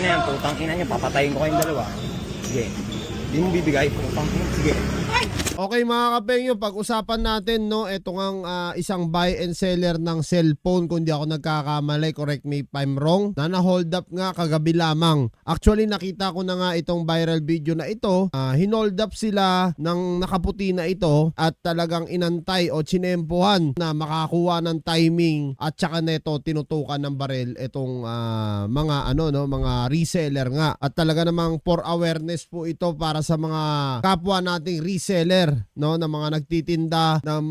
yan, putang ina nyo, papatayin ko kayong dalawa. Sige. Hindi mo bibigay, putang ina. Sige. Okay mga kapengyo, pag-usapan natin no, ito ngang isang buy and seller ng cellphone kung di ako nagkakamali, correct me if I'm wrong, na na-hold up nga kagabi lamang. Actually nakita ko na nga itong viral video na ito, hinold up sila ng nakaputi na ito at talagang inantay o chinempohan na makakuha ng timing at saka neto tinutukan ng barel itong mga mga reseller nga. At talaga namang for awareness po ito para sa mga kapwa nating reseller no, na mga nagtitinda ng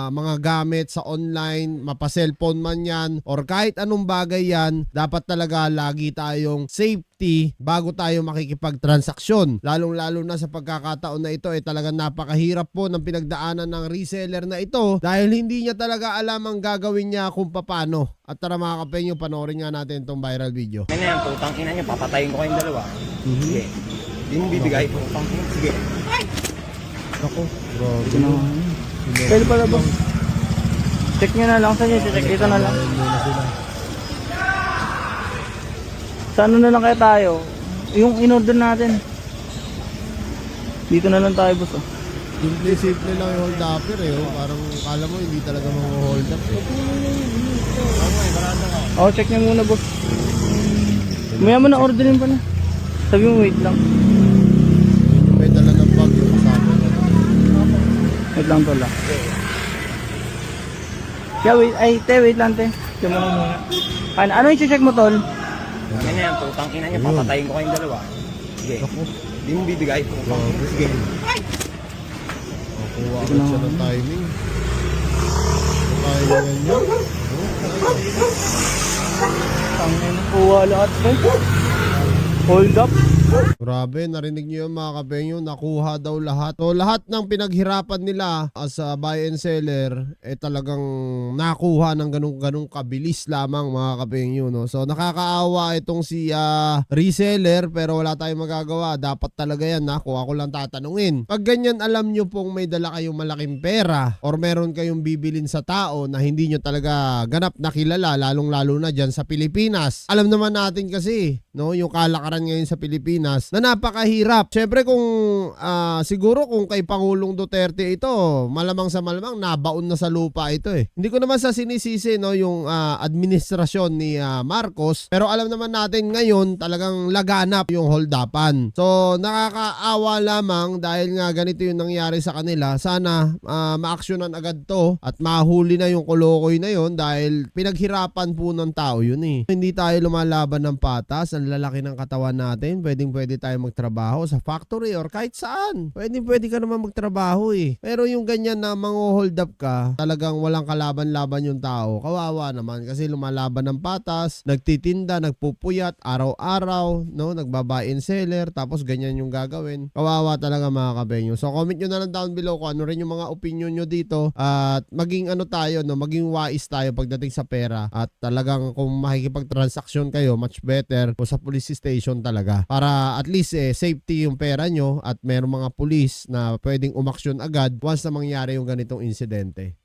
mga gamit sa online, mapa-cellphone man yan or kahit anong bagay yan, dapat talaga lagi tayong safety bago tayo makikipagtransaksyon. Lalong-lalo na sa pagkakataon na ito talagang napakahirap po ng pinagdaanan ng reseller na ito dahil hindi niya talaga alam ang gagawin niya kung paano. At tara mga kapengyo, panoorin nga natin itong viral video. Ano yan, putang ina nyo, papatayin ko kayong dalawa. Sige. Hindi mo bibigay, putang ina. Sige. Ako, grabe. Pwede pala boss. Check nyo na lang sa inyo, check dito na lang. Sa ano na lang kaya tayo? Yung in-order natin. Dito na lang tayo boss. Oh. Simple lang yung hold upper parang kala mo hindi talaga mag-hold up Oh, check nyo muna boss. Maya mo na orderin pa na. Sabi mo wait lang. May dala ng bag yung kasama niya. Wait lang to lang. Yeah, wait. Ay, wait lang te. Check mo lang muna. Ano yung check mo tol? Ano yan, putang ina nyo, papatayin ko kayong dalawa. Sige. Hindi mo bibigay, putang ina. Sige. Nakuha agad siya ng timing. Timing niya. Tangin na kuha lahat eh. Hold up. Grabe, narinig niyo yung mga kapengyo, nakuha daw lahat. So lahat ng pinaghirapan nila as a buy and seller talagang nakuha ng ganung kabilis lamang mga kapengyo, no. So nakakaawa itong si reseller pero wala tayong magagawa. Dapat talaga yan kung ako lang tatanungin. Pag ganyan alam nyo pong may dala kayong malaking pera or meron kayong bibilin sa tao na hindi nyo talaga ganap na kilala, lalong-lalo na dyan sa Pilipinas. Alam naman natin kasi, no, yung kalakaran ngayon sa Pilipinas na napakahirap. Siyempre kung siguro kung kay Pangulong Duterte ito, malamang sa malamang nabaon na sa lupa ito Hindi ko naman sa sinisisi no yung administrasyon ni Marcos, pero alam naman natin ngayon talagang laganap yung holdapan. So nakakaawa lamang dahil nga ganito yung nangyari sa kanila. Sana maaksyonan agad to at mahuli na yung kolokoy na yun dahil pinaghirapan po ng tao yun Hindi tayo lumalaban ng patas, ang lalaki ng katawan natin, pwede tayo magtrabaho sa factory or kahit saan. Pwede ka naman magtrabaho Pero yung ganyan na mang-hold up ka, talagang walang kalaban-laban yung tao. Kawawa naman kasi lumalaban ng patas, nagtitinda, nagpupuyat, araw-araw, no, nagbabain seller, tapos ganyan yung gagawin. Kawawa talaga mga kapengyo. So comment nyo na lang down below kung ano rin yung mga opinion nyo dito at maging tayo, no, maging wais tayo pagdating sa pera at talagang kung makikipagtransaksyon kayo, much better o sa police station talaga. Para at least safety yung pera nyo at merong mga pulis na pwedeng umaksyon agad once na mangyari yung ganitong insidente.